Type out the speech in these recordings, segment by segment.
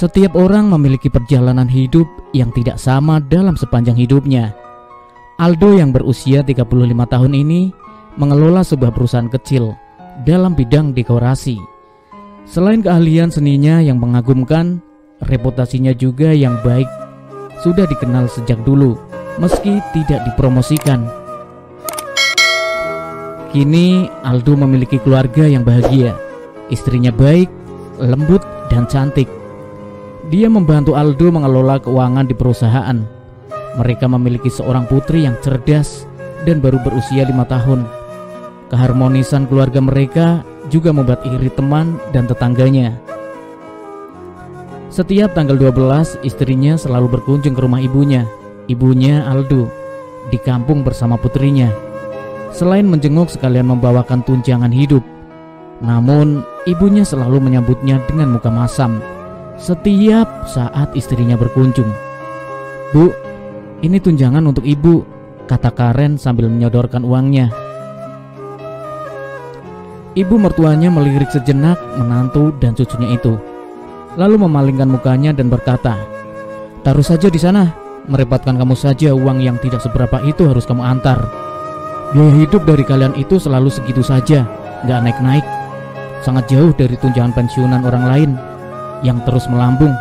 Setiap orang memiliki perjalanan hidup yang tidak sama dalam sepanjang hidupnya. Aldo yang berusia 35 tahun ini mengelola sebuah perusahaan kecil dalam bidang dekorasi. Selain keahlian seninya yang mengagumkan, reputasinya juga yang baik sudah dikenal sejak dulu, meski tidak dipromosikan. Kini Aldo memiliki keluarga yang bahagia. Istrinya baik, lembut, dan cantik. Dia membantu Aldo mengelola keuangan di perusahaan. Mereka memiliki seorang putri yang cerdas dan baru berusia 5 tahun. Keharmonisan keluarga mereka juga membuat iri teman dan tetangganya. Setiap tanggal 12, istrinya selalu berkunjung ke rumah ibunya Aldo, di kampung bersama putrinya. Selain menjenguk, sekalian membawakan tunjangan hidup. Namun, ibunya selalu menyambutnya dengan muka masam setiap saat istrinya berkunjung. "Bu, ini tunjangan untuk ibu," kata Karen sambil menyodorkan uangnya. Ibu mertuanya melirik sejenak menantu dan cucunya itu, lalu memalingkan mukanya dan berkata, "Taruh saja di sana, merepotkan kamu saja. Uang yang tidak seberapa itu harus kamu antar. Biaya hidup dari kalian itu selalu segitu saja, nggak naik-naik. Sangat jauh dari tunjangan pensiunan orang lain yang terus melambung."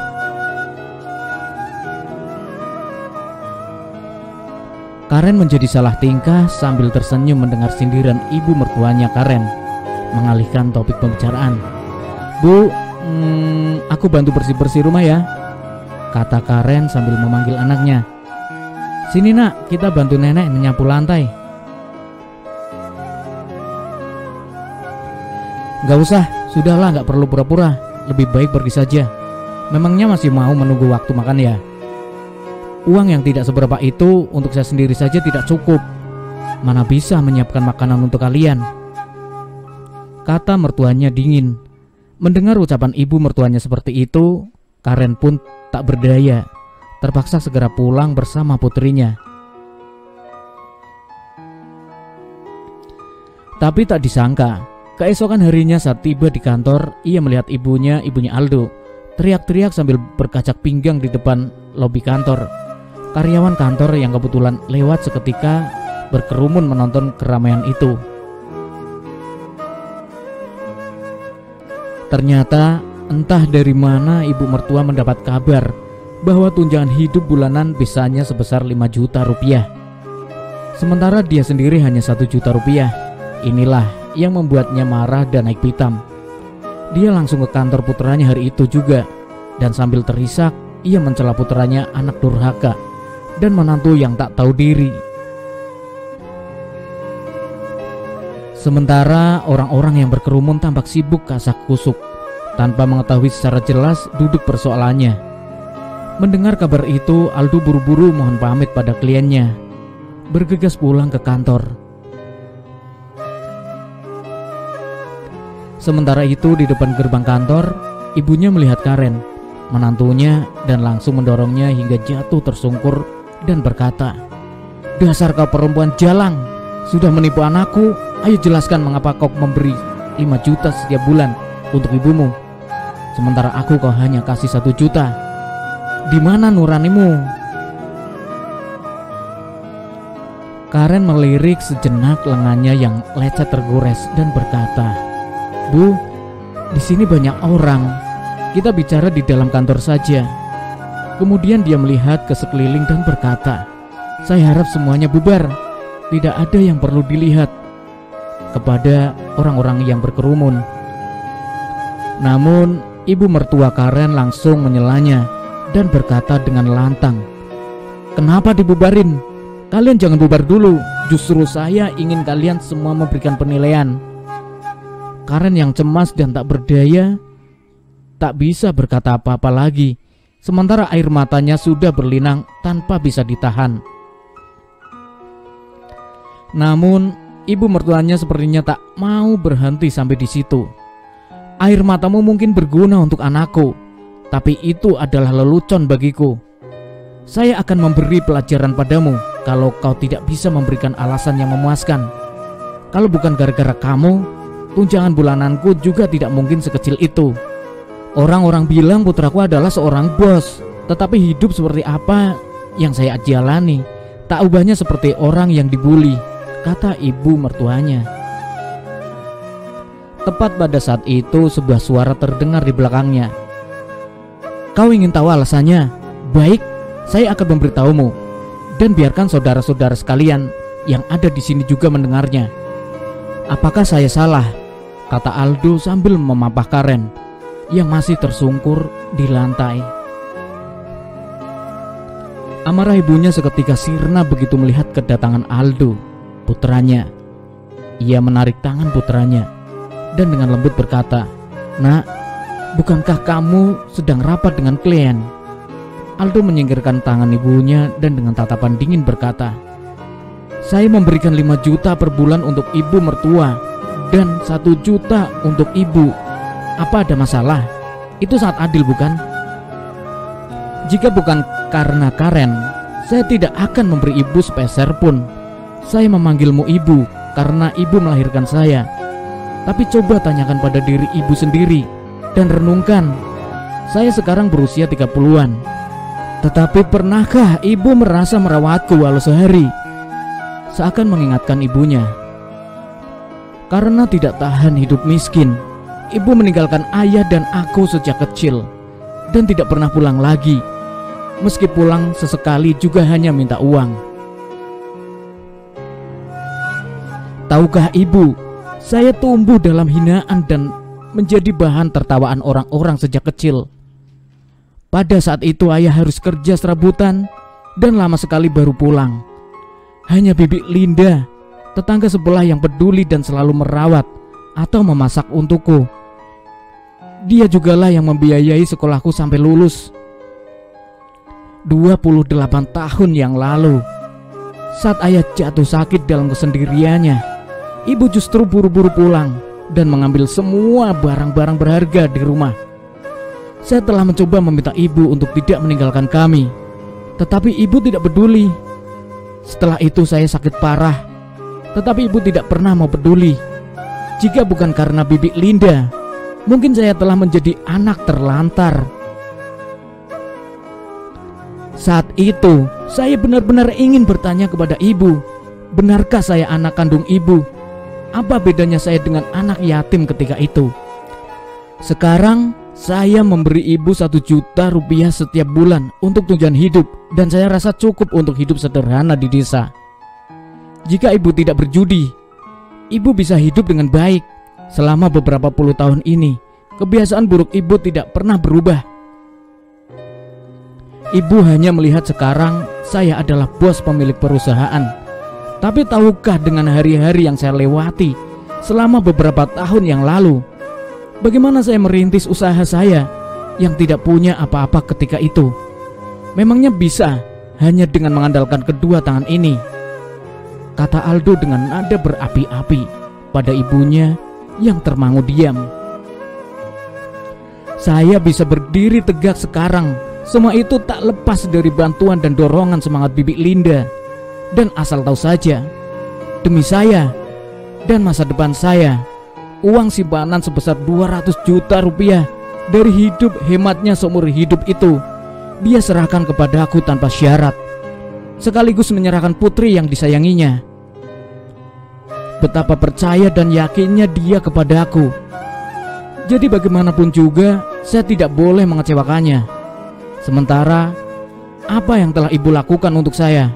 Karen menjadi salah tingkah sambil tersenyum mendengar sindiran ibu mertuanya Karen, mengalihkan topik pembicaraan. "Bu, aku bantu bersih-bersih rumah ya," kata Karen sambil memanggil anaknya. "Sini nak, kita bantu nenek menyapu lantai." "Gak usah, sudahlah, gak perlu pura-pura. Lebih baik pergi saja. Memangnya masih mau menunggu waktu makan ya? Uang yang tidak seberapa itu untuk saya sendiri saja tidak cukup. Mana bisa menyiapkan makanan untuk kalian," kata mertuanya dingin. Mendengar ucapan ibu mertuanya seperti itu, Karen pun tak berdaya, terpaksa segera pulang bersama putrinya. Tapi tak disangka, keesokan harinya saat tiba di kantor, ia melihat ibunya Aldo teriak-teriak sambil berkacak pinggang di depan lobi kantor. Karyawan kantor yang kebetulan lewat seketika berkerumun menonton keramaian itu. Ternyata entah dari mana ibu mertua mendapat kabar bahwa tunjangan hidup bulanan bisanya sebesar 5 juta rupiah. Sementara dia sendiri hanya 1 juta rupiah. Inilah yang membuatnya marah dan naik pitam. Dia langsung ke kantor putranya hari itu juga, dan sambil terisak ia mencela putranya anak durhaka dan menantu yang tak tahu diri. Sementara orang-orang yang berkerumun tampak sibuk kasak kusuk, tanpa mengetahui secara jelas duduk persoalannya. Mendengar kabar itu, Aldo buru-buru mohon pamit pada kliennya, bergegas pulang ke kantor. Sementara itu di depan gerbang kantor, ibunya melihat Karen, menantunya, dan langsung mendorongnya hingga jatuh tersungkur dan berkata, "Dasar kau perempuan jalang, sudah menipu anakku. Ayo jelaskan mengapa kau memberi 5 juta setiap bulan untuk ibumu, sementara aku kau hanya kasih 1 juta. Di mana nuranimu?" Karen melirik sejenak lengannya yang lecet tergores dan berkata, "Bu, di sini banyak orang. Kita bicara di dalam kantor saja." Kemudian dia melihat ke sekeliling dan berkata, "Saya harap semuanya bubar. Tidak ada yang perlu dilihat," kepada orang-orang yang berkerumun. Namun ibu mertua Karen langsung menyelanya dan berkata dengan lantang, "Kenapa dibubarin? Kalian jangan bubar dulu. Justru saya ingin kalian semua memberikan penilaian." Karen yang cemas dan tak berdaya tak bisa berkata apa-apa lagi, sementara air matanya sudah berlinang tanpa bisa ditahan. Namun ibu mertuanya sepertinya tak mau berhenti sampai di situ. "Air matamu mungkin berguna untuk anakku, tapi itu adalah lelucon bagiku. Saya akan memberi pelajaran padamu kalau kau tidak bisa memberikan alasan yang memuaskan. Kalau bukan gara-gara kamu, tunjangan bulananku juga tidak mungkin sekecil itu. Orang-orang bilang putraku adalah seorang bos, tetapi hidup seperti apa yang saya jalani tak ubahnya seperti orang yang dibuli, kata ibu mertuanya. Tepat pada saat itu sebuah suara terdengar di belakangnya. Kau ingin tahu alasannya? Baik, saya akan memberitahumu. Dan biarkan saudara-saudara sekalian yang ada di sini juga mendengarnya. Apakah saya salah? Kata Aldo sambil memapah Karen yang masih tersungkur di lantai. Amarah ibunya seketika sirna begitu melihat kedatangan Aldo, putranya. Ia menarik tangan putranya dan dengan lembut berkata, "Nak, bukankah kamu sedang rapat dengan klien?" Aldo menyingkirkan tangan ibunya dan dengan tatapan dingin berkata, "Saya memberikan 5 juta per bulan untuk ibu mertua dan 1 juta untuk ibu. Apa ada masalah? Itu sangat adil, bukan? Jika bukan karena Karen, saya tidak akan memberi ibu sepeser pun. Saya memanggilmu ibu karena ibu melahirkan saya. Tapi coba tanyakan pada diri ibu sendiri dan renungkan. Saya sekarang berusia 30-an. Tetapi pernahkah ibu merasa merawatku walau sehari?" Seakan mengingatkan ibunya. Karena tidak tahan hidup miskin, ibu meninggalkan ayah dan aku sejak kecil dan tidak pernah pulang lagi. Meski pulang sesekali juga hanya minta uang. Tahukah ibu, saya tumbuh dalam hinaan dan menjadi bahan tertawaan orang-orang sejak kecil. Pada saat itu ayah harus kerja serabutan dan lama sekali baru pulang. Hanya Bibi Linda, tetangga sebelah, yang peduli dan selalu merawat atau memasak untukku. Dia jugalah yang membiayai sekolahku sampai lulus. 28 tahun yang lalu, saat ayah jatuh sakit dalam kesendiriannya, ibu justru buru-buru pulang dan mengambil semua barang-barang berharga di rumah. Saya telah mencoba meminta ibu untuk tidak meninggalkan kami, tetapi ibu tidak peduli. Setelah itu saya sakit parah, tetapi ibu tidak pernah mau peduli. Jika bukan karena Bibi Linda, mungkin saya telah menjadi anak terlantar. Saat itu saya benar-benar ingin bertanya kepada ibu, benarkah saya anak kandung ibu? Apa bedanya saya dengan anak yatim ketika itu? Sekarang saya memberi ibu 1 juta rupiah setiap bulan untuk tunjangan hidup, dan saya rasa cukup untuk hidup sederhana di desa. Jika ibu tidak berjudi, ibu bisa hidup dengan baik. Selama beberapa puluh tahun ini, kebiasaan buruk ibu tidak pernah berubah. Ibu hanya melihat sekarang saya adalah bos pemilik perusahaan. Tapi tahukah dengan hari-hari yang saya lewati selama beberapa tahun yang lalu? Bagaimana saya merintis usaha saya yang tidak punya apa-apa ketika itu? Memangnya bisa hanya dengan mengandalkan kedua tangan ini? Kata Aldo dengan nada berapi-api pada ibunya yang termangu diam. Saya bisa berdiri tegak sekarang, semua itu tak lepas dari bantuan dan dorongan semangat Bibi Linda. Dan asal tahu saja, demi saya dan masa depan saya, uang simpanan sebesar 200 juta rupiah dari hidup hematnya seumur hidup itu dia serahkan kepadaku tanpa syarat, sekaligus menyerahkan putri yang disayanginya. Betapa percaya dan yakinnya dia kepadaku. Jadi bagaimanapun juga saya tidak boleh mengecewakannya. Sementara apa yang telah ibu lakukan untuk saya?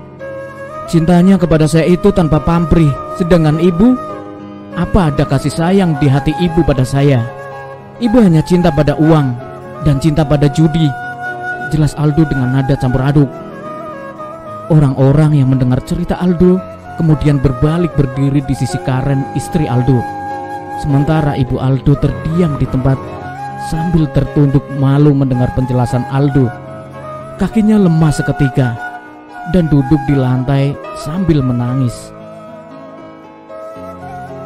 Cintanya kepada saya itu tanpa pamrih. Sedangkan ibu, apa ada kasih sayang di hati ibu pada saya? Ibu hanya cinta pada uang dan cinta pada judi, jelas Aldo dengan nada campur aduk. Orang-orang yang mendengar cerita Aldo kemudian berbalik berdiri di sisi Karen, istri Aldo. Sementara ibu Aldo terdiam di tempat sambil tertunduk malu mendengar penjelasan Aldo. Kakinya lemah seketika dan duduk di lantai sambil menangis.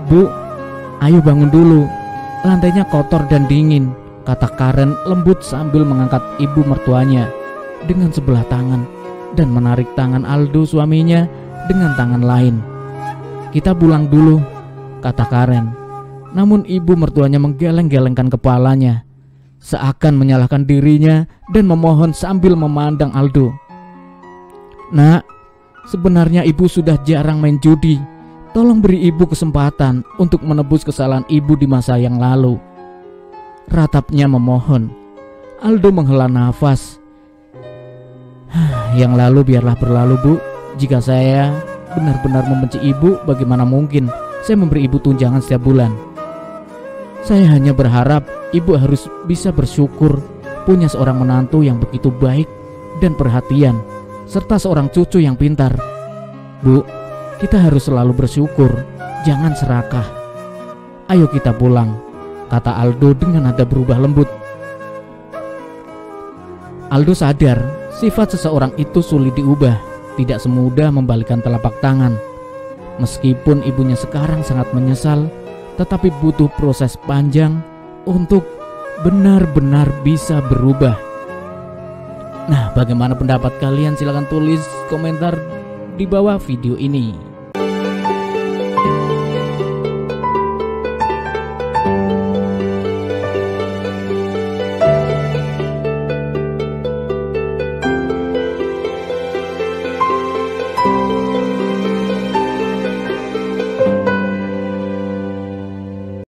"Bu, ayo bangun dulu. Lantainya kotor dan dingin," kata Karen lembut sambil mengangkat ibu mertuanya dengan sebelah tangan dan menarik tangan Aldo suaminya dengan tangan lain. "Kita pulang dulu," kata Karen. Namun ibu mertuanya menggeleng-gelengkan kepalanya seakan menyalahkan dirinya dan memohon sambil memandang Aldo. "Nak, sebenarnya ibu sudah jarang main judi. Tolong beri ibu kesempatan untuk menebus kesalahan ibu di masa yang lalu," ratapnya memohon. Aldo menghela nafas. "Yang lalu biarlah berlalu, Bu. Jika saya benar-benar membenci ibu, bagaimana mungkin saya memberi ibu tunjangan setiap bulan? Saya hanya berharap ibu harus bisa bersyukur punya seorang menantu yang begitu baik dan perhatian, serta seorang cucu yang pintar. Bu, kita harus selalu bersyukur, jangan serakah. Ayo kita pulang," kata Aldo dengan nada berubah lembut. Aldo sadar sifat seseorang itu sulit diubah, tidak semudah membalikan telapak tangan. Meskipun ibunya sekarang sangat menyesal, tetapi butuh proses panjang untuk benar-benar bisa berubah. Nah, bagaimana pendapat kalian? Silahkan tulis komentar di bawah video ini.